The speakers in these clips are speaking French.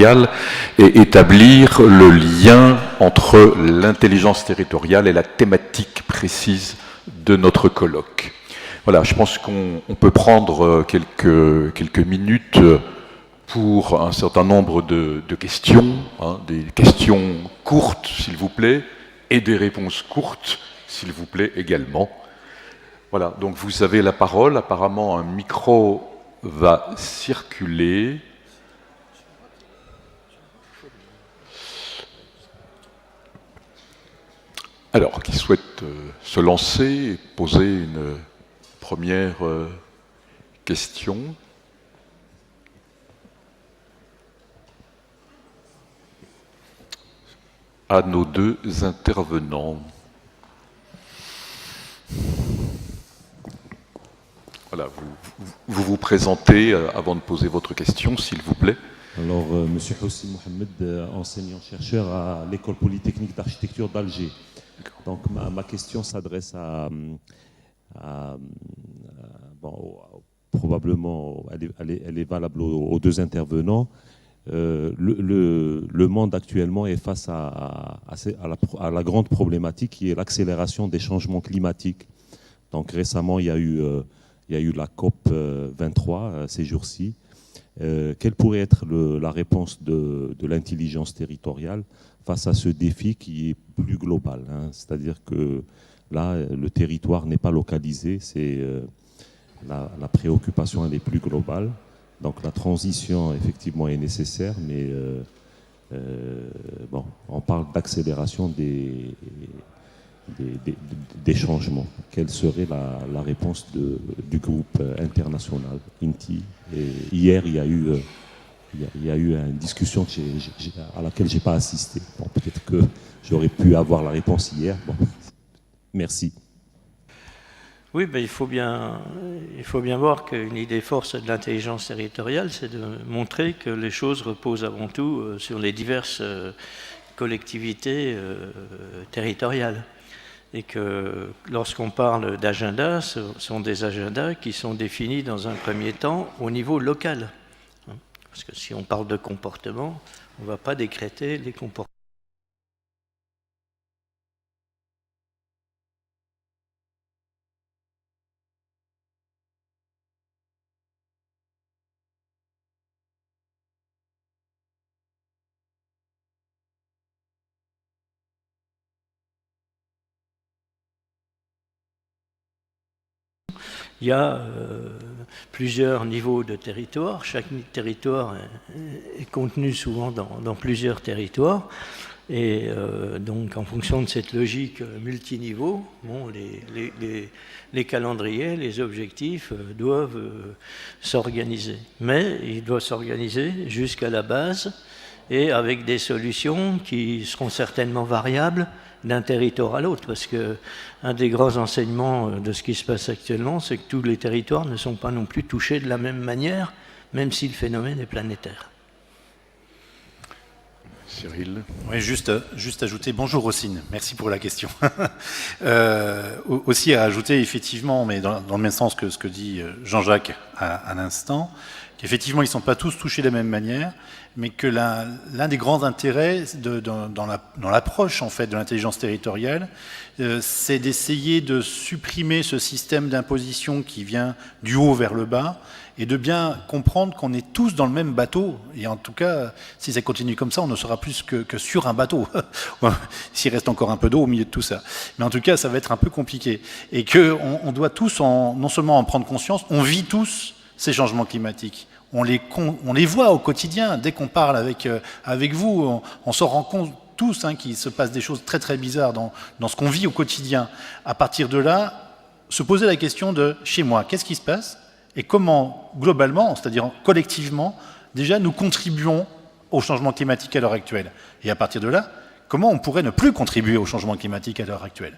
territoriale et établir le lien entre l'intelligence territoriale et la thématique précise de notre colloque. Voilà, je pense qu'on peut prendre quelques minutes pour un certain nombre de questions, des questions courtes, s'il vous plaît, et des réponses courtes, s'il vous plaît, également. Voilà, donc vous avez la parole. Apparemment, un micro va circuler. Alors, qui souhaite se lancer et poser une première question? À nos deux intervenants. Voilà, vous vous présentez avant de poser votre question, s'il vous plaît. Alors, Monsieur Hossein Mohamed, enseignant-chercheur à l'École polytechnique d'architecture d'Alger. Donc, ma question s'adresse probablement, elle est valable aux deux intervenants. Le monde actuellement est face à la grande problématique qui est l'accélération des changements climatiques. Donc, récemment, il y a eu la COP 23 ces jours-ci. Quelle pourrait être la réponse de l'intelligence territoriale face à ce défi qui est plus global, hein? C'est-à-dire que là, le territoire n'est pas localisé, la préoccupation elle est plus globale. Donc la transition, effectivement, est nécessaire, mais on parle d'accélération des changements. Quelle serait la réponse du groupe international INTI? Et hier, il y a eu une discussion à laquelle je n'ai pas assisté. Bon, peut-être que j'aurais pu avoir la réponse hier. Bon. Merci. Oui, il faut bien voir qu'une idée force de l'intelligence territoriale, c'est de montrer que les choses reposent avant tout sur les diverses collectivités territoriales. Et que lorsqu'on parle d'agenda, ce sont des agendas qui sont définis dans un premier temps au niveau local. Parce que si on parle de comportement, on ne va pas décréter les comportements. Il y a plusieurs niveaux de territoire. Chaque territoire est contenu souvent dans plusieurs territoires. Et donc, en fonction de cette logique multiniveau, les calendriers, les objectifs doivent s'organiser. Mais ils doivent s'organiser jusqu'à la base et avec des solutions qui seront certainement variables d'un territoire à l'autre, parce qu'un des grands enseignements de ce qui se passe actuellement, c'est que tous les territoires ne sont pas non plus touchés de la même manière, même si le phénomène est planétaire. Cyril. Oui, juste ajouter, bonjour Hossein, merci pour la question. Aussi à ajouter effectivement, mais dans le même sens que ce que dit Jean-Jacques à l'instant, qu'effectivement ils ne sont pas tous touchés de la même manière, mais que l'un des grands intérêts dans l'approche en fait de l'intelligence territoriale, c'est d'essayer de supprimer ce système d'imposition qui vient du haut vers le bas et de bien comprendre qu'on est tous dans le même bateau. Et en tout cas, si ça continue comme ça, on ne sera plus que sur un bateau, s'il reste encore un peu d'eau au milieu de tout ça. Mais en tout cas, ça va être un peu compliqué. Et qu'on doit tous non seulement en prendre conscience, on vit tous ces changements climatiques. On les voit au quotidien. Dès qu'on parle avec vous, on s'en rend compte tous qu'il se passe des choses très très bizarres dans ce qu'on vit au quotidien. À partir de là, se poser la question de chez moi, qu'est-ce qui se passe et comment, globalement, c'est-à-dire collectivement, déjà nous contribuons au changement climatique à l'heure actuelle. Et à partir de là, comment on pourrait ne plus contribuer au changement climatique à l'heure actuelle?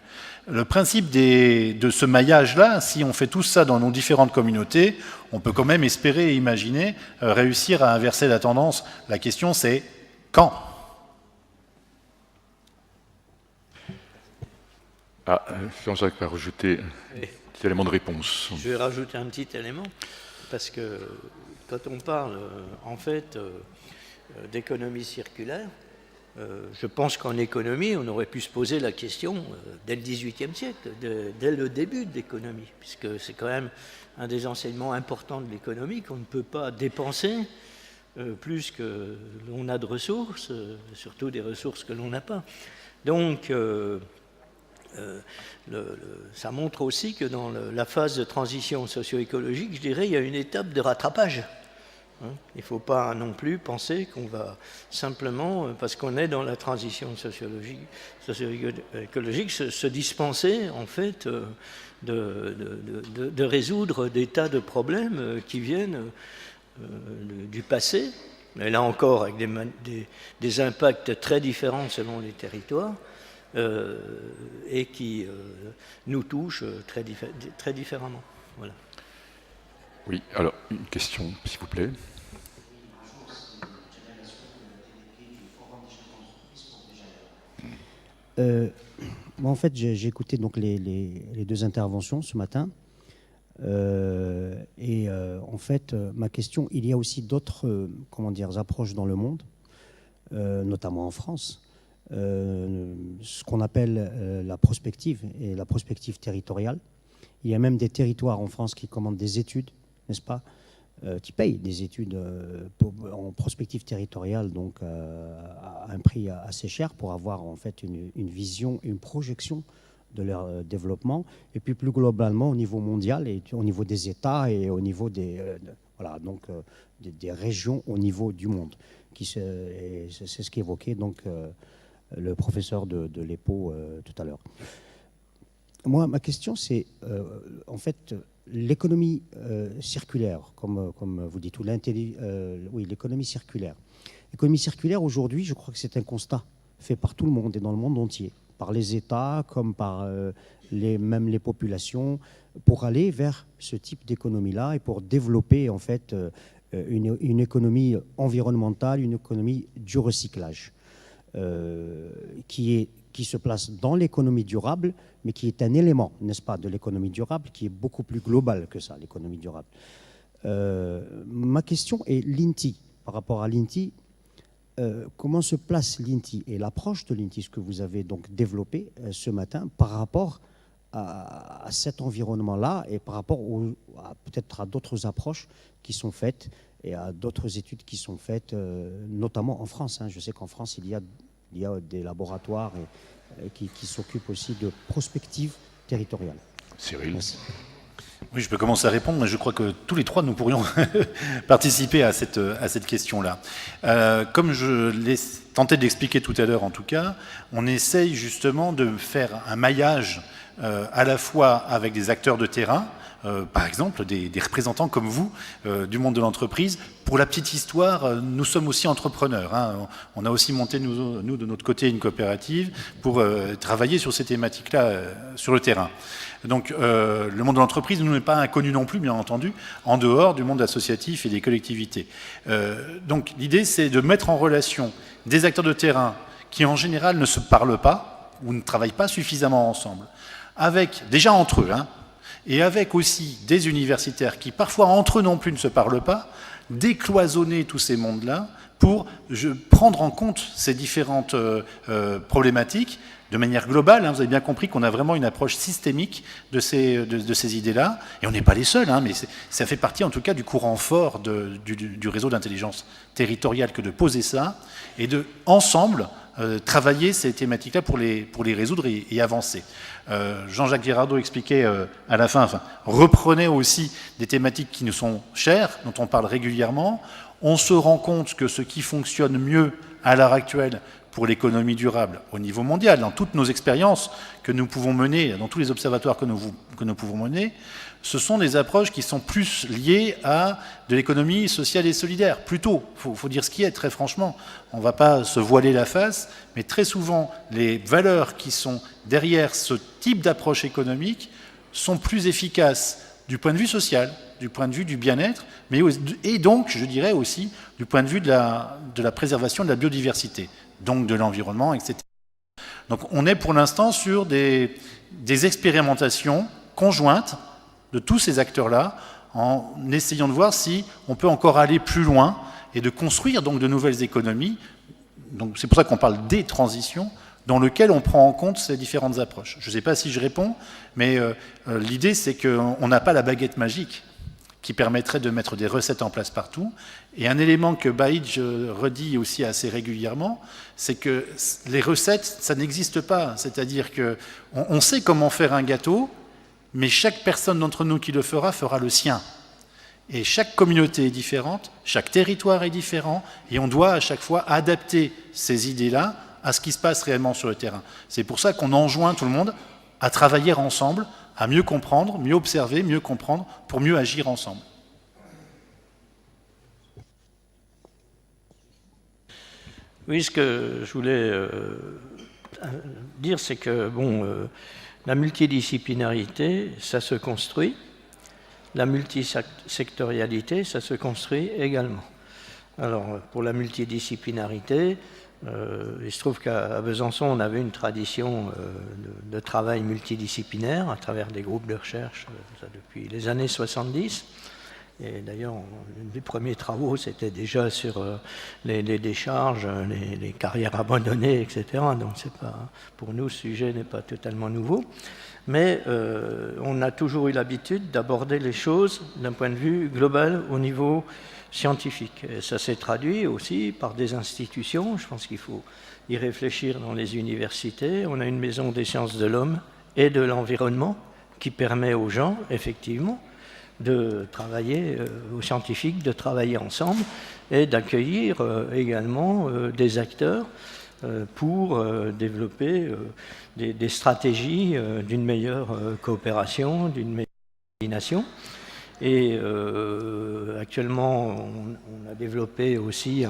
Le principe de ce maillage-là, si on fait tout ça dans nos différentes communautés, on peut quand même espérer et imaginer réussir à inverser la tendance. La question, c'est quand? Jean-Jacques va rajouter un petit élément de réponse. Je vais rajouter un petit élément, parce que quand on parle, en fait, d'économie circulaire. Je pense qu'en économie, on aurait pu se poser la question dès le XVIIIe siècle, dès le début de l'économie, puisque c'est quand même un des enseignements importants de l'économie, qu'on ne peut pas dépenser plus que l'on a de ressources, surtout des ressources que l'on n'a pas. Donc, ça montre aussi que dans la phase de transition socio-écologique, je dirais, il y a une étape de rattrapage. Il ne faut pas non plus penser qu'on va simplement, parce qu'on est dans la transition socio-écologique, se dispenser en fait de résoudre des tas de problèmes qui viennent du passé, mais là encore avec des impacts très différents selon les territoires, et qui nous touchent très différemment. Voilà. Oui, alors une question, s'il vous plaît. Moi, en fait, j'ai écouté donc les deux interventions ce matin. En fait, ma question, il y a aussi d'autres approches dans le monde, notamment en France, ce qu'on appelle la prospective et la prospective territoriale. Il y a même des territoires en France qui commandent des études, n'est-ce pas, qui payent des études en prospective territoriale, donc à un prix assez cher pour avoir en fait une vision, une projection de leur développement, et puis plus globalement au niveau mondial et au niveau des États et au niveau des régions au niveau du monde. C'est ce qu'évoquait donc le professeur de l'EPO tout à l'heure. Moi, ma question, c'est en fait l'économie circulaire, comme vous dites, ou l'économie circulaire. L'économie circulaire, aujourd'hui, je crois que c'est un constat fait par tout le monde et dans le monde entier, par les États comme par même les populations, pour aller vers ce type d'économie-là et pour développer en fait une économie environnementale, une économie du recyclage, qui se place dans l'économie durable, mais qui est un élément, n'est-ce pas, de l'économie durable, qui est beaucoup plus global que ça, l'économie durable. Ma question est l'INTI. Par rapport à l'INTI, comment se place l'INTI et l'approche de l'INTI, ce que vous avez donc développé ce matin, par rapport à cet environnement-là et par rapport peut-être à d'autres approches qui sont faites et à d'autres études qui sont faites, notamment en France. Je sais qu'en France, il y a des laboratoires qui s'occupent aussi de prospective territoriale. Cyril. Merci. Oui, je peux commencer à répondre, mais je crois que tous les trois, nous pourrions participer à cette question-là. Comme je l'ai tenté de l'expliquer tout à l'heure, en tout cas, on essaye justement de faire un maillage à la fois avec des acteurs de terrain, par exemple des représentants comme vous du monde de l'entreprise. Pour la petite histoire, nous sommes aussi entrepreneurs. On a aussi monté, nous de notre côté, une coopérative pour travailler sur ces thématiques-là sur le terrain. Donc le monde de l'entreprise ne nous est pas inconnu non plus, bien entendu, en dehors du monde associatif et des collectivités. Donc l'idée, c'est de mettre en relation des acteurs de terrain qui, en général, ne se parlent pas ou ne travaillent pas suffisamment ensemble, avec, déjà entre eux, et avec aussi des universitaires qui, parfois, entre eux non plus ne se parlent pas, décloisonner tous ces mondes-là pour prendre en compte ces différentes problématiques de manière globale. Vous avez bien compris qu'on a vraiment une approche systémique de ces idées-là, et on n'est pas les seuls, mais ça fait partie en tout cas du courant fort du réseau d'intelligence territoriale que de poser ça, et de, ensemble, travailler ces thématiques-là pour les résoudre et avancer. Jean-Jacques Girardot expliquait à la fin, reprenait aussi des thématiques qui nous sont chères, dont on parle régulièrement. On se rend compte que ce qui fonctionne mieux à l'heure actuelle pour l'économie durable au niveau mondial, dans toutes nos expériences que nous pouvons mener, dans tous les observatoires que nous pouvons mener, ce sont des approches qui sont plus liées à de l'économie sociale et solidaire. Plutôt, il faut dire ce qui est, très franchement. On ne va pas se voiler la face, mais très souvent, les valeurs qui sont derrière ce type d'approche économique sont plus efficaces du point de vue social, du point de vue du bien-être, et donc, je dirais aussi, du point de vue de la préservation de la biodiversité, donc de l'environnement, etc. Donc on est pour l'instant sur des expérimentations conjointes de tous ces acteurs-là, en essayant de voir si on peut encore aller plus loin et de construire donc de nouvelles économies. Donc c'est pour ça qu'on parle des transitions, dans lequel on prend en compte ces différentes approches. Je ne sais pas si je réponds, mais l'idée c'est qu'on n'a pas la baguette magique qui permettrait de mettre des recettes en place partout. Et un élément que Bahidj redit aussi assez régulièrement, c'est que les recettes, ça n'existe pas. C'est-à-dire qu'on sait comment faire un gâteau, mais chaque personne d'entre nous qui le fera le sien. Et chaque communauté est différente, chaque territoire est différent, et on doit à chaque fois adapter ces idées-là à ce qui se passe réellement sur le terrain. C'est pour ça qu'on enjoint tout le monde à travailler ensemble, à mieux comprendre, mieux observer, mieux comprendre, pour mieux agir ensemble. Oui, ce que je voulais dire, c'est que la multidisciplinarité, ça se construit. La multisectorialité, ça se construit également. Alors, pour la multidisciplinarité, il se trouve qu'à Besançon, on avait une tradition de travail multidisciplinaire à travers des groupes de recherche depuis les années 70. Et d'ailleurs, un des premiers travaux, c'était déjà sur les décharges, les carrières abandonnées, etc. Donc, pour nous, ce sujet n'est pas totalement nouveau. Mais on a toujours eu l'habitude d'aborder les choses d'un point de vue global au niveau scientifique. Et ça s'est traduit aussi par des institutions. Je pense qu'il faut y réfléchir dans les universités. On a une maison des sciences de l'homme et de l'environnement qui permet aux gens, effectivement, de travailler, aux scientifiques, de travailler ensemble et d'accueillir également des acteurs pour développer des stratégies d'une meilleure coopération, d'une meilleure coordination. Et actuellement, on a développé aussi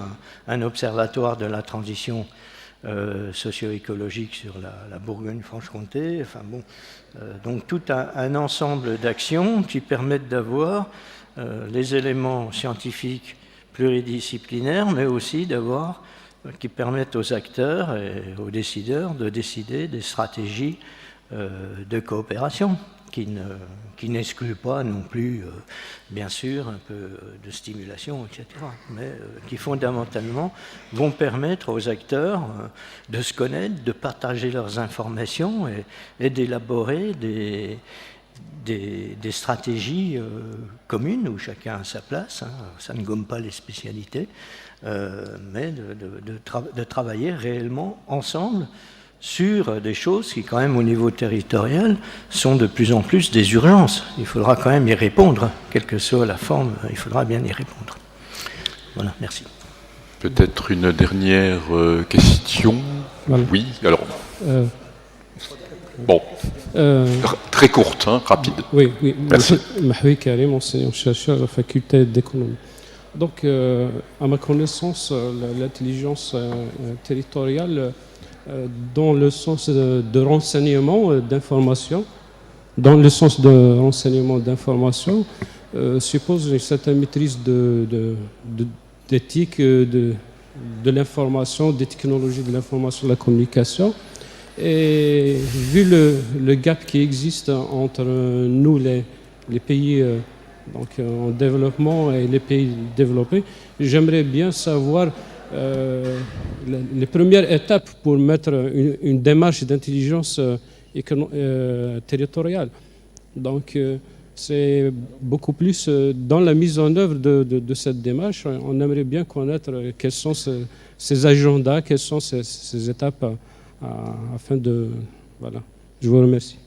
un observatoire de la transition socio-écologique sur la Bourgogne-Franche-Comté. Enfin bon, donc tout un ensemble d'actions qui permettent d'avoir les éléments scientifiques pluridisciplinaires, mais aussi qui permettent aux acteurs et aux décideurs de décider des stratégies de coopération qui n'excluent pas non plus, bien sûr, un peu de stimulation, etc., mais qui fondamentalement vont permettre aux acteurs de se connaître, de partager leurs informations et d'élaborer des stratégies communes où chacun a sa place. Ça ne gomme pas les spécialités, mais de travailler réellement ensemble sur des choses qui, quand même, au niveau territorial, sont de plus en plus des urgences. Il faudra quand même y répondre, quelle que soit la forme, il faudra bien y répondre. Voilà, merci. Peut-être une dernière question. Voilà. Oui, alors. Bon. Très courte, hein, rapide. Oui. Merci. Mahoui Karim, enseignant-chercheur à la faculté d'économie. Donc, à ma connaissance, l'intelligence territoriale, dans le sens de renseignement d'information, suppose une certaine maîtrise d'éthique, de l'information, des technologies de l'information, de la communication. Et vu le gap qui existe entre nous, les pays en développement et les pays développés, j'aimerais bien savoir les premières étapes pour mettre une démarche d'intelligence territoriale. Donc, c'est beaucoup plus dans la mise en œuvre de cette démarche. On aimerait bien connaître quels sont ces agendas, quelles sont ces étapes afin de... Voilà. Je vous remercie.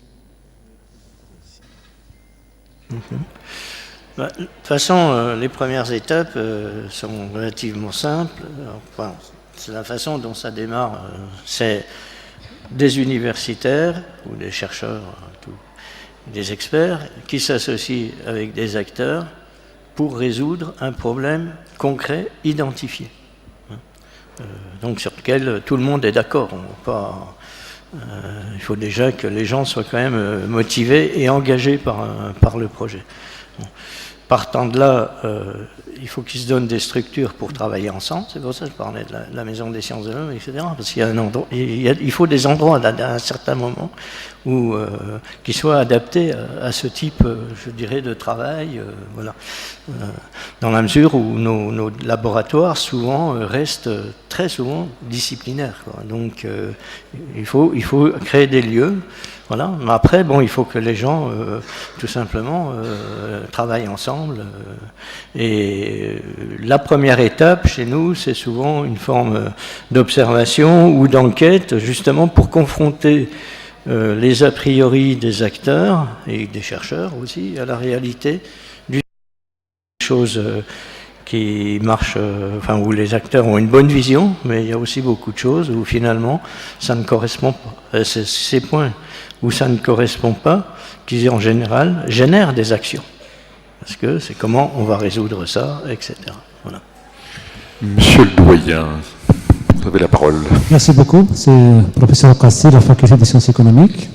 De toute façon, les premières étapes sont relativement simples. Enfin, c'est la façon dont ça démarre. C'est des universitaires ou des chercheurs, des experts qui s'associent avec des acteurs pour résoudre un problème concret identifié. Donc sur lequel tout le monde est d'accord. Il faut déjà que les gens soient quand même motivés et engagés par le projet. partant de là, il faut qu'ils se donnent des structures pour travailler ensemble. C'est pour ça que je parlais de la Maison des sciences de l'homme, etc. Parce qu'il y a un endroit, il faut des endroits à un certain moment où, qui soient adaptés à ce type, je dirais, de travail. Voilà. Dans la mesure où nos laboratoires souvent restent très souvent disciplinaires, quoi. Donc il faut créer des lieux. Voilà. Mais après, bon, il faut que les gens, tout simplement, travaillent ensemble. Et la première étape chez nous, c'est souvent une forme d'observation ou d'enquête, justement pour confronter les a priori des acteurs et des chercheurs aussi à la réalité du choses qui marchent, enfin où les acteurs ont une bonne vision, mais il y a aussi beaucoup de choses où finalement ça ne correspond pas. C'est ces points où ça ne correspond pas qui en général génèrent des actions. Parce que c'est comment on va résoudre ça, etc. Voilà. Monsieur le doyen, vous avez la parole. Merci beaucoup. C'est le professeur Cassi de la faculté des sciences économiques.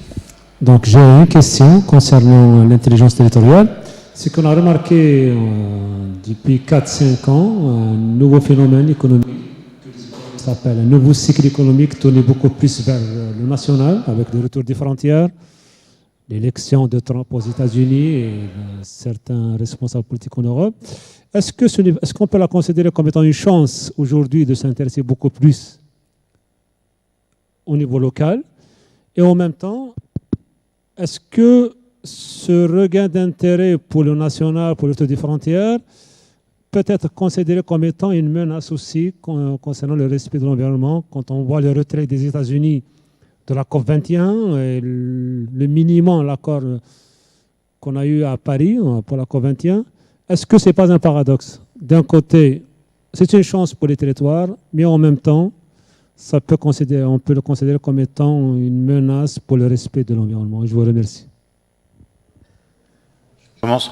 Donc j'ai une question concernant l'intelligence territoriale. C'est qu'on a remarqué depuis 4-5 ans un nouveau phénomène économique qui s'appelle un nouveau cycle économique tourné beaucoup plus vers le national avec le retour des frontières, l'élection de Trump aux États-Unis et certains responsables politiques en Europe. Est-ce qu'on peut la considérer comme étant une chance aujourd'hui de s'intéresser beaucoup plus au niveau local? Et en même temps, est-ce que ce regain d'intérêt pour le national, pour le retour des frontières, peut être considéré comme étant une menace aussi concernant le respect de l'environnement quand on voit le retrait des États-Unis de la COP21 et le minimum, l'accord qu'on a eu à Paris pour la COP21, est-ce que ce n'est pas un paradoxe? D'un côté, c'est une chance pour les territoires, mais en même temps, on peut le considérer comme étant une menace pour le respect de l'environnement. Je vous remercie.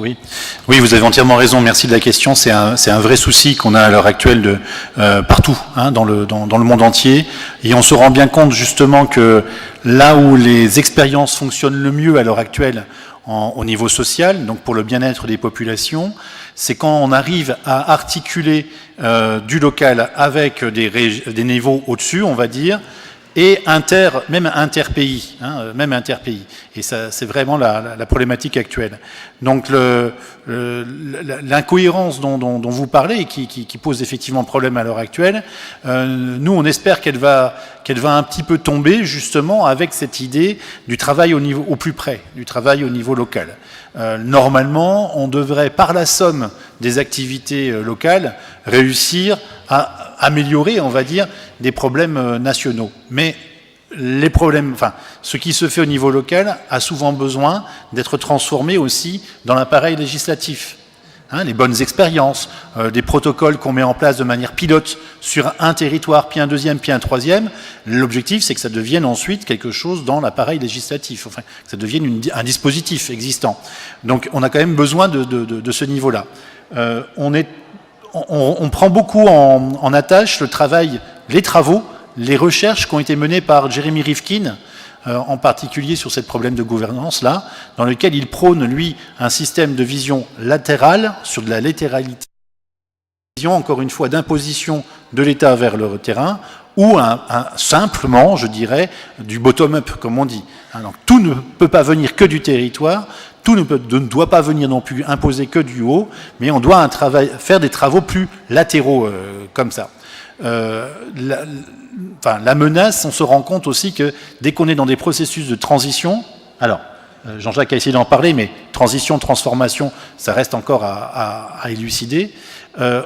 Oui. Oui, vous avez entièrement raison. Merci de la question. C'est un vrai souci qu'on a à l'heure actuelle partout, hein, dans le monde entier. Et on se rend bien compte justement que là où les expériences fonctionnent le mieux à l'heure actuelle au niveau social, donc pour le bien-être des populations, c'est quand on arrive à articuler du local avec des niveaux au-dessus, on va dire, et même interpays, hein, même interpays. Et ça, c'est vraiment la problématique actuelle. Donc l'incohérence dont vous parlez, qui pose effectivement problème à l'heure actuelle, nous on espère qu'elle va un petit peu tomber justement avec cette idée du travail au plus près, du travail au niveau local. Normalement, on devrait, par la somme des activités locales, réussir à améliorer, on va dire, des problèmes nationaux. Mais les problèmes, ce qui se fait au niveau local a souvent besoin d'être transformé aussi dans l'appareil législatif. Hein, les bonnes expériences, des protocoles qu'on met en place de manière pilote sur un territoire, puis un deuxième, puis un troisième. L'objectif, c'est que ça devienne ensuite quelque chose dans l'appareil législatif, enfin, que ça devienne un dispositif existant. Donc on a quand même besoin de ce niveau-là. On prend beaucoup en attache les travaux, les recherches qui ont été menées par Jeremy Rifkin, en particulier sur ce problème de gouvernance-là, dans lequel il prône, lui, un système de vision latérale, sur de la latéralité, encore une fois, d'imposition de l'État vers le terrain, ou simplement, je dirais, du bottom-up, comme on dit. Donc, tout ne peut pas venir que du territoire, tout ne doit pas venir non plus imposer que du haut, mais on doit faire des travaux plus latéraux, comme ça. La menace, on se rend compte aussi que dès qu'on est dans des processus de transition, alors Jean-Jacques a essayé d'en parler, mais transition, transformation, ça reste encore à élucider,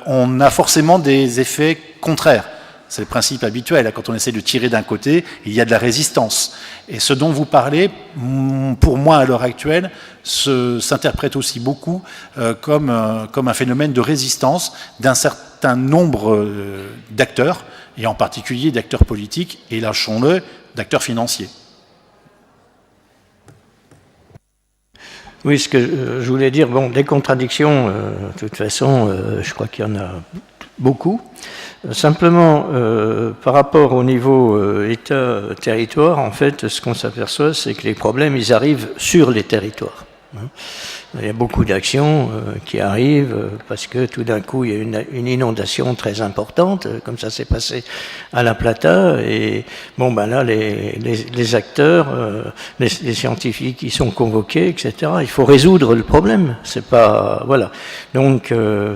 on a forcément des effets contraires. C'est le principe habituel, quand on essaie de tirer d'un côté, il y a de la résistance. Et ce dont vous parlez, pour moi à l'heure actuelle, s'interprète aussi beaucoup comme un phénomène de résistance d'un certain nombre d'acteurs, et en particulier d'acteurs politiques, et lâchons-le, d'acteurs financiers. Oui, ce que je voulais dire, des contradictions, de toute façon, je crois qu'il y en a beaucoup. Simplement, par rapport au niveau État-territoire, en fait, ce qu'on s'aperçoit, c'est que les problèmes, ils arrivent sur les territoires. Il y a beaucoup d'actions qui arrivent parce que tout d'un coup, il y a une inondation très importante, comme ça s'est passé à La Plata. Et bon, ben là, les acteurs, les scientifiques qui sont convoqués, etc., il faut résoudre le problème. C'est pas... Voilà. Donc,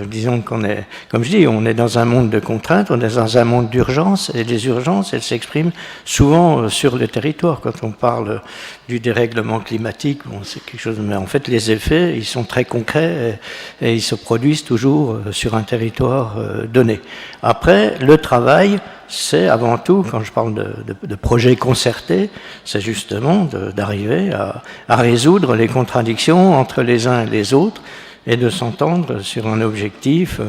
disons qu'on est, comme je dis, on est dans un monde de contraintes, on est dans un monde d'urgence, et les urgences, elles s'expriment souvent sur le territoire. Quand on parle du dérèglement climatique, bon, c'est quelque chose... Mais en fait, les effets, ils sont très concrets et ils se produisent toujours sur un territoire donné. Après, le travail, c'est avant tout, quand je parle de projets concertés, c'est justement d'arriver à résoudre les contradictions entre les uns et les autres et de s'entendre sur un objectif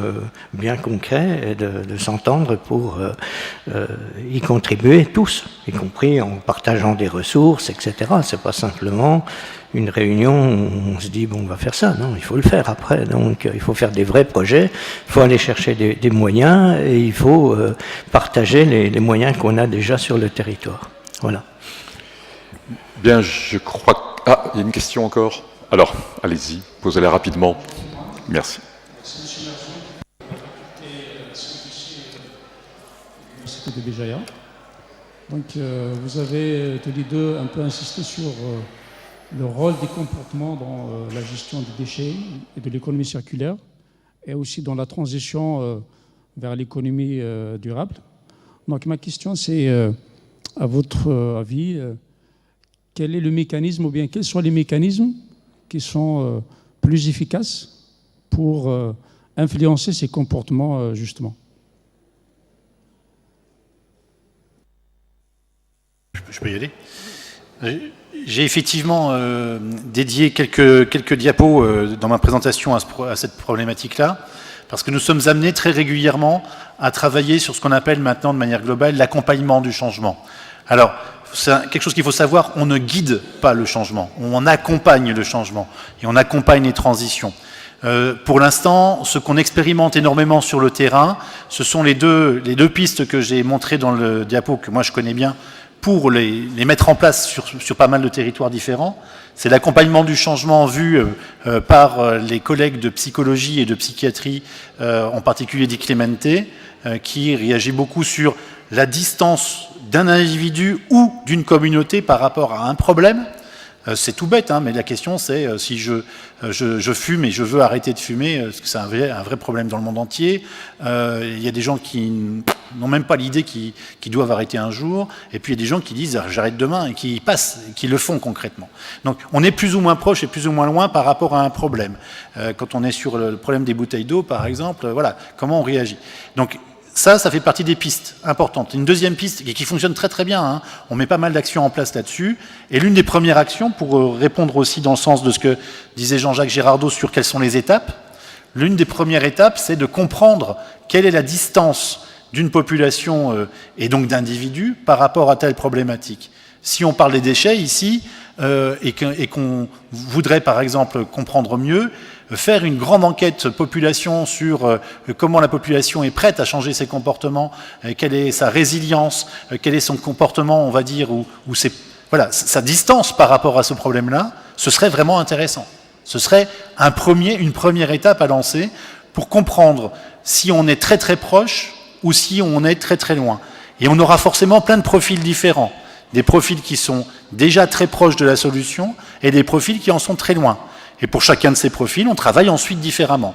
bien concret et de s'entendre pour y contribuer tous, y compris en partageant des ressources, etc. C'est pas simplement une réunion où on se dit, bon, on va faire ça. Non, il faut le faire après. Donc, il faut faire des vrais projets, il faut aller chercher des moyens et il faut partager les moyens qu'on a déjà sur le territoire. Voilà. Bien, je crois que... Ah, il y a une question encore. Alors, allez-y, posez-la rapidement. Merci. De Béjaïa. Donc, vous avez tous les deux un peu insisté sur le rôle des comportements dans la gestion des déchets et de l'économie circulaire, et aussi dans la transition vers l'économie durable. Donc, ma question, c'est, à votre avis, quel est le mécanisme, ou bien quels sont les mécanismes qui sont plus efficaces pour influencer ces comportements, justement? Je peux y aller. J'ai effectivement dédié quelques diapos dans ma présentation à cette problématique-là, parce que nous sommes amenés très régulièrement à travailler sur ce qu'on appelle maintenant de manière globale l'accompagnement du changement. Alors, c'est quelque chose qu'il faut savoir, on ne guide pas le changement, on accompagne le changement et on accompagne les transitions. Pour l'instant, ce qu'on expérimente énormément sur le terrain, ce sont les deux pistes que j'ai montrées dans le diapo, que moi je connais bien, pour les mettre en place sur pas mal de territoires différents. C'est l'accompagnement du changement vu par les collègues de psychologie et de psychiatrie, en particulier Di Clemente, qui réagit beaucoup sur la distance d'un individu ou d'une communauté par rapport à un problème. C'est tout bête, hein, mais la question c'est si je fume et je veux arrêter de fumer, parce que c'est un vrai problème dans le monde entier. Il y a des gens qui n'ont même pas l'idée qu'ils doivent arrêter un jour, et puis il y a des gens qui disent j'arrête demain, et qui passent, qui le font concrètement. Donc on est plus ou moins proche et plus ou moins loin par rapport à un problème. Quand on est sur le problème des bouteilles d'eau, par exemple, voilà, comment on réagit. Donc ça fait partie des pistes importantes. Une deuxième piste qui fonctionne très très bien, hein. On met pas mal d'actions en place là-dessus, et l'une des premières actions, pour répondre aussi dans le sens de ce que disait Jean-Jacques Girardot sur quelles sont les étapes, l'une des premières étapes, c'est de comprendre quelle est la distance d'une population et donc d'individus par rapport à telle problématique. Si on parle des déchets ici, et qu'on voudrait par exemple comprendre mieux, faire une grande enquête population sur comment la population est prête à changer ses comportements, quelle est sa résilience, quel est son comportement, on va dire, ou voilà, sa distance par rapport à ce problème-là, ce serait vraiment intéressant. Ce serait une première étape à lancer pour comprendre si on est très très proche ou si on est très très loin. Et on aura forcément plein de profils différents. Des profils qui sont déjà très proches de la solution et des profils qui en sont très loin. Et pour chacun de ces profils, on travaille ensuite différemment.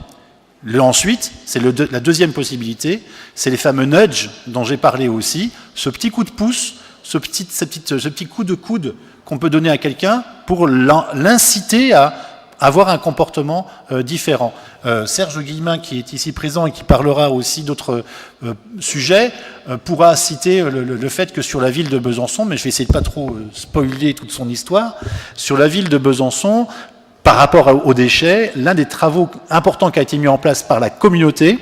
Ensuite, c'est la deuxième possibilité, c'est les fameux nudges dont j'ai parlé aussi, ce petit coup de pouce, ce petit coup de coude qu'on peut donner à quelqu'un pour l'inciter à avoir un comportement différent. Serge Guillemin, qui est ici présent et qui parlera aussi d'autres sujets, pourra citer le fait que sur la ville de Besançon, mais je vais essayer de pas trop spoiler toute son histoire, sur la ville de Besançon, par rapport aux déchets, l'un des travaux importants qui a été mis en place par la communauté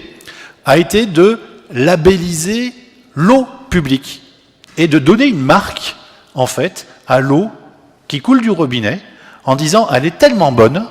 a été de labelliser l'eau publique et de donner une marque, en fait, à l'eau qui coule du robinet, en disant elle est tellement bonne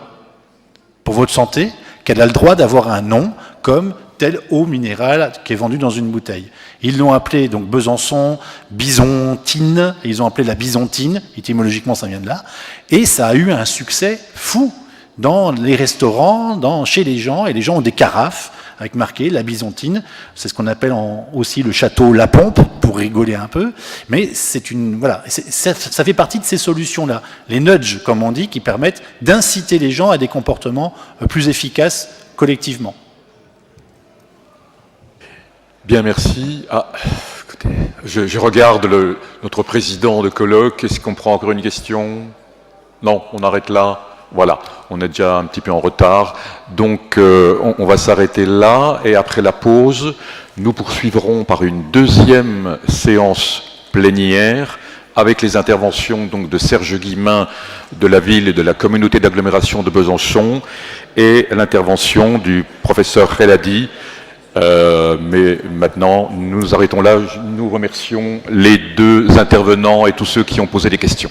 pour votre santé qu'elle a le droit d'avoir un nom comme telle eau minérale qui est vendue dans une bouteille. Ils l'ont appelé donc Besançon Bisontine, et ils ont appelé la Bisontine, étymologiquement ça vient de là, et ça a eu un succès fou. dans les restaurants, chez les gens, et les gens ont des carafes avec marqué la Byzantine. C'est ce qu'on appelle aussi le château La Pompe, pour rigoler un peu. Mais ça fait partie de ces solutions-là, les nudges, comme on dit, qui permettent d'inciter les gens à des comportements plus efficaces collectivement. Bien, merci. Écoutez, je regarde notre président de colloque. Est-ce qu'on prend encore une question? Non, on arrête là. Voilà, on est déjà un petit peu en retard. Donc, on va s'arrêter là. Et après la pause, nous poursuivrons par une deuxième séance plénière avec les interventions donc, de Serge Guillemin de la ville et de la communauté d'agglomération de Besançon et l'intervention du professeur Reladi. Mais maintenant, nous arrêtons là. Nous remercions les deux intervenants et tous ceux qui ont posé des questions.